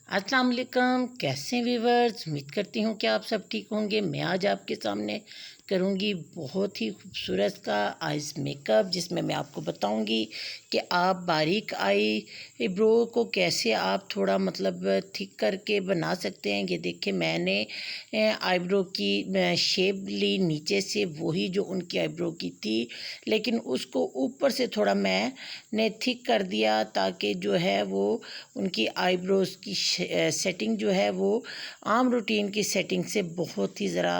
अस्सलाम वालेकुम। कैसे व्यूवर्स, उम्मीद करती हूँ कि आप सब ठीक होंगे। मैं आज आपके सामने करूँगी बहुत ही खूबसूरत का आइस मेकअप, जिसमें मैं आपको बताऊँगी कि आप बारीक आई ब्रो को कैसे आप थोड़ा मतलब थिक करके बना सकते हैं। ये देखिए, मैंने आईब्रो की शेप ली नीचे से, वही जो उनकी आईब्रो की थी, लेकिन उसको ऊपर से थोड़ा मैंने थिक कर दिया ताकि जो है वो उनकी आईब्रोज़ की सेटिंग जो है वो आम रूटीन की सेटिंग से बहुत ही ज़रा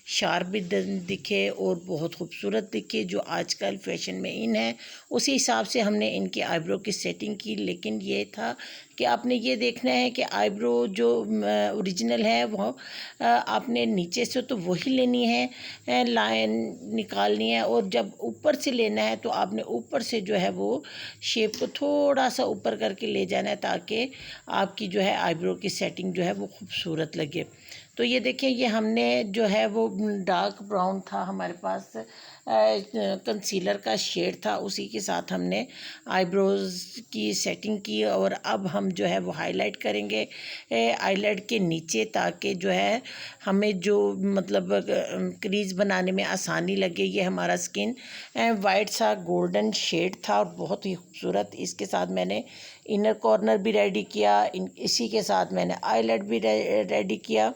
शार्प भी दिखे और बहुत खूबसूरत दिखे, जो आजकल फैशन में इन है। उसी हिसाब से हमने इनकी आईब्रो की सेटिंग की, लेकिन ये था कि आपने ये देखना है कि आईब्रो जो ओरिजिनल है वो आपने नीचे से तो वही लेनी है, लाइन निकालनी है, और जब ऊपर से लेना है तो आपने ऊपर से जो है वो शेप को थोड़ा सा ऊपर करके ले जाना है ताकि आपकी जो है आईब्रो की सेटिंग जो है वो खूबसूरत लगे। तो ये देखिए, ये हमने जो है वो डार्क ब्राउन था हमारे पास, कंसीलर का शेड था, उसी के साथ हमने आईब्रोज़ की सेटिंग की। और अब हम जो है वो हाईलाइट करेंगे आईलाइट के नीचे, ताकि जो है हमें जो मतलब क्रीज बनाने में आसानी लगे। ये हमारा स्किन वाइट सा गोल्डन शेड था और बहुत ही खूबसूरत। इसके साथ मैंने इनर कॉर्नर भी रेडी किया, इसी के साथ मैंने आईलाइट भी रेडी किया,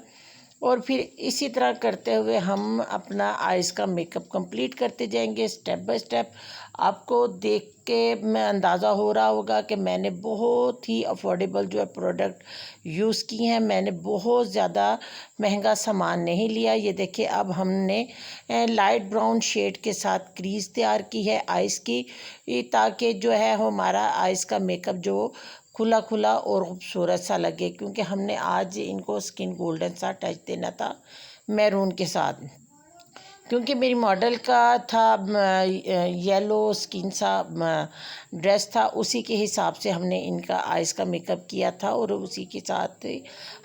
और फिर इसी तरह करते हुए हम अपना आइज़ का मेकअप कंप्लीट करते जाएंगे स्टेप बाय स्टेप। आपको देख के मैं अंदाज़ा हो रहा होगा कि मैंने बहुत ही अफोर्डेबल जो है प्रोडक्ट यूज़ की हैं। मैंने बहुत ज़्यादा महंगा सामान नहीं लिया। ये देखिए, अब हमने लाइट ब्राउन शेड के साथ क्रीज तैयार की है आइज़ की, ताकि जो है हमारा आइज़ का मेकअप जो खुला खुला और खूबसूरत सा लगे, क्योंकि हमने आज इनको स्किन गोल्डन सा टच देना था मैरून के साथ। क्योंकि मेरी मॉडल का था येलो स्किन सा ड्रेस था, उसी के हिसाब से हमने इनका आइज़ का मेकअप किया था, और उसी के साथ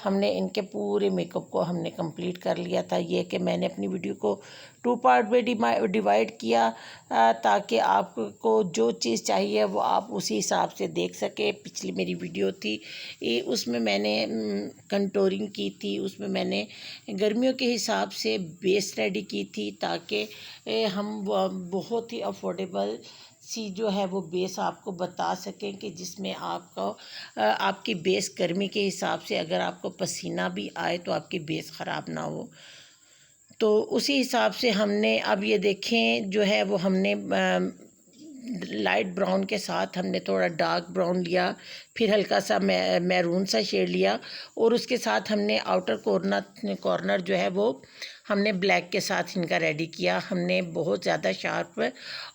हमने इनके पूरे मेकअप को हमने कंप्लीट कर लिया था। ये कि मैंने अपनी वीडियो को 2 पार्ट में डिवाइड किया, ताकि आपको जो चीज़ चाहिए वो आप उसी हिसाब से देख सके। पिछली मेरी वीडियो थी उसमें मैंने कंटूरिंग की थी, उसमें मैंने गर्मियों के हिसाब से बेस रेडी की थी, ताकि हम बहुत ही अफोर्डेबल सी जो है वो बेस आपको बता सकें कि जिसमें आपको आपकी बेस गर्मी के हिसाब से अगर आपको पसीना भी आए तो आपकी बेस ख़राब ना हो। तो उसी हिसाब से हमने अब ये देखें जो है वो हमने लाइट ब्राउन के साथ हमने थोड़ा डार्क ब्राउन लिया, फिर हल्का सा मैरून सा शेड लिया, और उसके साथ हमने आउटर कॉर्नर जो है वो हमने ब्लैक के साथ इनका रेडी किया। हमने बहुत ज़्यादा शार्प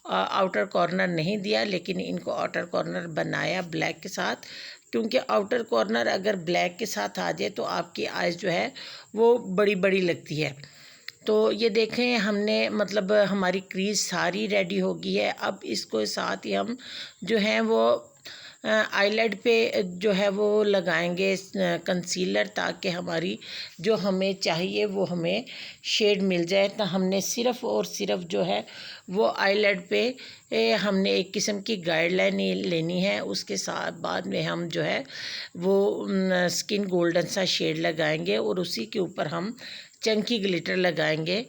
आउटर कॉर्नर नहीं दिया, लेकिन इनको आउटर कॉर्नर बनाया ब्लैक के साथ, क्योंकि आउटर कॉर्नर अगर ब्लैक के साथ आ जाए तो आपकी आइज़ जो है वो बड़ी बड़ी लगती है। तो ये देखें, हमने मतलब हमारी क्रीज सारी रेडी हो गई है। अब इसको साथ ही हम जो हैं वो आईलाइट पे जो है वो लगाएंगे कंसीलर, ताकि हमारी जो हमें चाहिए वो हमें शेड मिल जाए। तो हमने सिर्फ़ और सिर्फ जो है वो आईलाइट पे हमने एक किस्म की गाइडलाइन लेनी है। उसके साथ बाद में हम जो है वो स्किन गोल्डन सा शेड लगाएंगे, और उसी के ऊपर हम चंकी ग्लिटर लगाएंगे,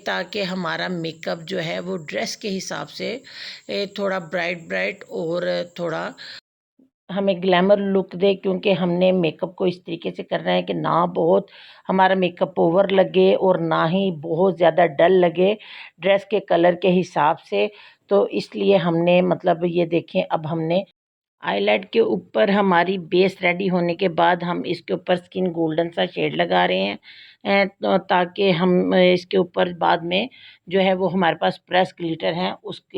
ताकि हमारा मेकअप जो है वो ड्रेस के हिसाब से थोड़ा ब्राइट ब्राइट और थोड़ा हमें ग्लैमर लुक दे। क्योंकि हमने मेकअप को इस तरीके से करना है कि ना बहुत हमारा मेकअप ओवर लगे और ना ही बहुत ज़्यादा डल लगे ड्रेस के कलर के हिसाब से। तो इसलिए हमने मतलब ये देखें, अब हमने आईलाइट के ऊपर हमारी बेस रेडी होने के बाद हम इसके ऊपर स्किन गोल्डन सा शेड लगा रहे हैं, तो ताकि हम इसके ऊपर बाद में जो है वो हमारे पास प्रेस ग्लिटर हैं,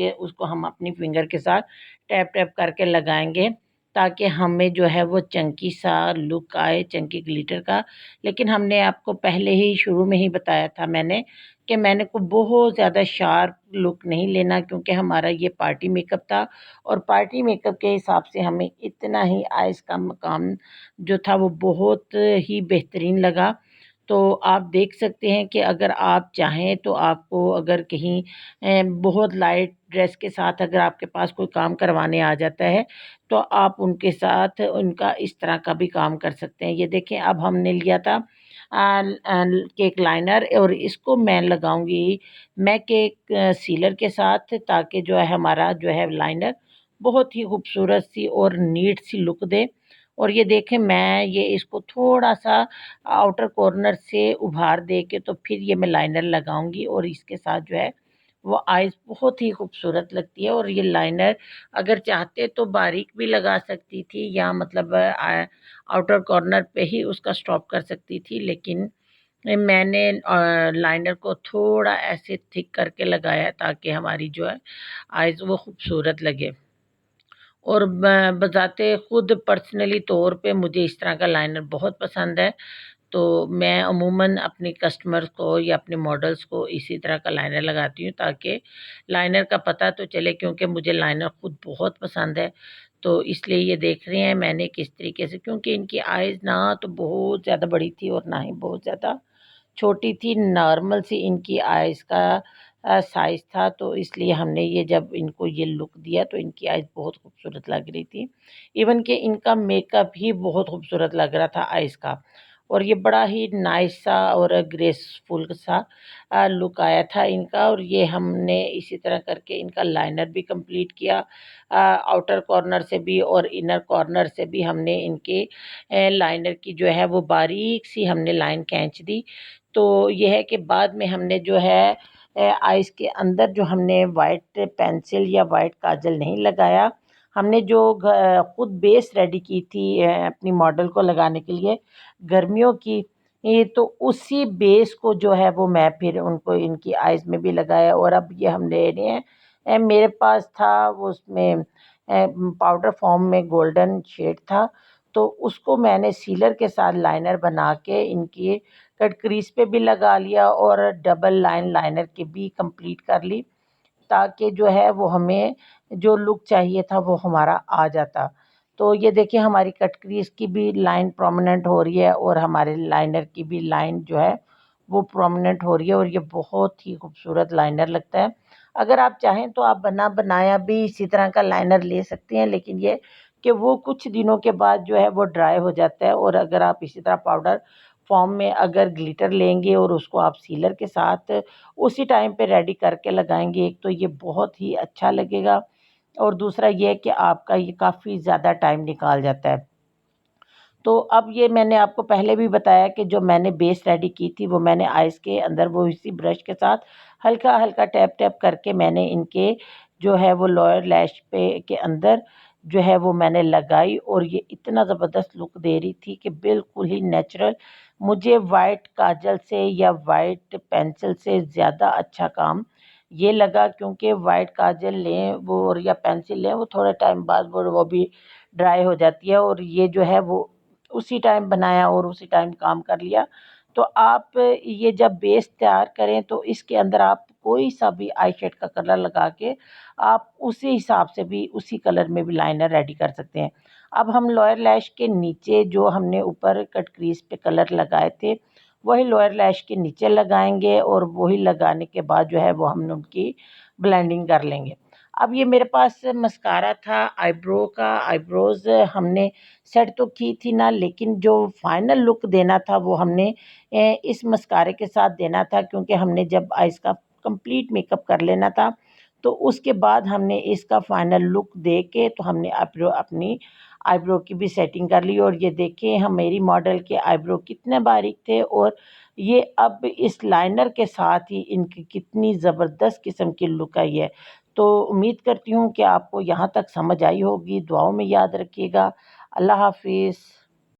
उसको हम अपनी फिंगर के साथ टैप टैप करके लगाएंगे, ताकि हमें जो है वो चंकी सा लुक आए चंकी ग्लिटर का। लेकिन हमने आपको पहले ही शुरू में ही बताया था मैंने कि मैंने को बहुत ज़्यादा शार्प लुक नहीं लेना, क्योंकि हमारा ये पार्टी मेकअप था, और पार्टी मेकअप के हिसाब से हमें इतना ही आइज़ का मकाम जो था वो बहुत ही बेहतरीन लगा। तो आप देख सकते हैं कि अगर आप चाहें तो आपको अगर कहीं बहुत लाइट ड्रेस के साथ अगर आपके पास कोई काम करवाने आ जाता है, तो आप उनके साथ उनका इस तरह का भी काम कर सकते हैं। ये देखें, अब हमने लिया था केक लाइनर और इसको मैं लगाऊंगी मैं केक सीलर के साथ, ताकि जो है हमारा जो है लाइनर बहुत ही खूबसूरत सी और नीट सी लुक दे। और ये देखें, मैं ये इसको थोड़ा सा आउटर कॉर्नर से उभार दे के तो फिर ये मैं लाइनर लगाऊंगी और इसके साथ जो है वो आइज़ बहुत ही खूबसूरत लगती है। और ये लाइनर अगर चाहते तो बारीक भी लगा सकती थी, या मतलब आउटर कॉर्नर पे ही उसका स्टॉप कर सकती थी, लेकिन मैंने लाइनर को थोड़ा ऐसे थिक करके लगाया ताकि हमारी जो है आइज़ वो खूबसूरत लगे। और बज़ाते ख़ुद पर्सनली तौर पे मुझे इस तरह का लाइनर बहुत पसंद है। तो मैं अमूमन अपने कस्टमर्स को या अपने मॉडल्स को इसी तरह का लाइनर लगाती हूँ, ताकि लाइनर का पता तो चले, क्योंकि मुझे लाइनर ख़ुद बहुत पसंद है। तो इसलिए ये देख रहे हैं मैंने किस तरीके से, क्योंकि इनकी आइज़ ना तो बहुत ज़्यादा बड़ी थी और ना ही बहुत ज़्यादा छोटी थी, नॉर्मल सी इनकी आइज़ का साइज़ था। तो इसलिए हमने ये जब इनको ये लुक दिया तो इनकी आइज़ बहुत खूबसूरत लग रही थी। इवन कि इनका मेकअप ही बहुत खूबसूरत लग रहा था आइज़ का, और ये बड़ा ही नाइस सा और ग्रेसफुल सा लुक आया था इनका। और ये हमने इसी तरह करके इनका लाइनर भी कंप्लीट किया, आउटर कॉर्नर से भी और इनर कॉर्नर से भी हमने इनके लाइनर की जो है वो बारीक सी हमने लाइन खींच दी। तो ये है कि बाद में हमने जो है आइज़ के अंदर जो हमने वाइट पेंसिल या वाइट काजल नहीं लगाया, हमने जो खुद बेस रेडी की थी अपनी मॉडल को लगाने के लिए गर्मियों की, ये तो उसी बेस को जो है वो मैं फिर उनको इनकी आइज़ में भी लगाया। और अब ये हम ले रहे हैं, मेरे पास था वो उसमें पाउडर फॉर्म में गोल्डन शेड था, तो उसको मैंने सीलर के साथ लाइनर बना के इनकी कट क्रीज पे भी लगा लिया और डबल लाइन लाइनर की भी कंप्लीट कर ली, ताकि जो है वो हमें जो लुक चाहिए था वो हमारा आ जाता। तो ये देखिए, हमारी कट क्रीज की भी लाइन प्रोमिनेंट हो रही है और हमारे लाइनर की भी लाइन जो है वो प्रोमिनेंट हो रही है, और ये बहुत ही खूबसूरत लाइनर लगता है। अगर आप चाहें तो आप बना बनाया भी इसी तरह का लाइनर ले सकते हैं, लेकिन ये कि वो कुछ दिनों के बाद जो है वो ड्राई हो जाता है। और अगर आप इसी तरह पाउडर फॉर्म में अगर ग्लिटर लेंगे और उसको आप सीलर के साथ उसी टाइम पे रेडी करके लगाएंगे, एक तो ये बहुत ही अच्छा लगेगा, और दूसरा ये कि आपका ये काफ़ी ज़्यादा टाइम निकाल जाता है। तो अब ये मैंने आपको पहले भी बताया कि जो मैंने बेस रेडी की थी वो मैंने आइस के अंदर वो इसी ब्रश के साथ हल्का हल्का टैप टैप करके मैंने इनके जो है वो लोअर लैश पे के अंदर जो है वो मैंने लगाई, और ये इतना ज़बरदस्त लुक दे रही थी कि बिल्कुल ही नेचुरल। मुझे वाइट काजल से या वाइट पेंसिल से ज़्यादा अच्छा काम ये लगा, क्योंकि वाइट काजल लें वो और या पेंसिल लें वो थोड़े टाइम बाद वो भी ड्राई हो जाती है, और ये जो है वो उसी टाइम बनाया और उसी टाइम काम कर लिया। तो आप ये जब बेस तैयार करें तो इसके अंदर आप कोई सा भी आई शेड का कलर लगा के आप उसी हिसाब से भी उसी कलर में भी लाइनर रेडी कर सकते हैं। अब हम लोअर लैश के नीचे जो हमने ऊपर कट क्रीज पे कलर लगाए थे वही लोअर लैश के नीचे लगाएंगे, और वही लगाने के बाद जो है वो हम उनकी ब्लेंडिंग कर लेंगे। अब ये मेरे पास मस्कारा था आईब्रो का, आईब्रोज़ हमने सेट तो की थी ना, लेकिन जो फाइनल लुक देना था वो हमने इस मस्कारे के साथ देना था, क्योंकि हमने जब आइज़ का कंप्लीट मेकअप कर लेना था तो उसके बाद हमने इसका फाइनल लुक दे के तो हमने आईब्रो अपनी आईब्रो की भी सेटिंग कर ली। और ये देखिए हम मेरी मॉडल के आईब्रो कितने बारीक थे, और ये अब इस लाइनर के साथ ही इनकी कितनी ज़बरदस्त किस्म की लुक आई है। तो उम्मीद करती हूँ कि आपको यहाँ तक समझ आई होगी। दुआओं में याद रखिएगा। अल्लाह हाफ़िज़।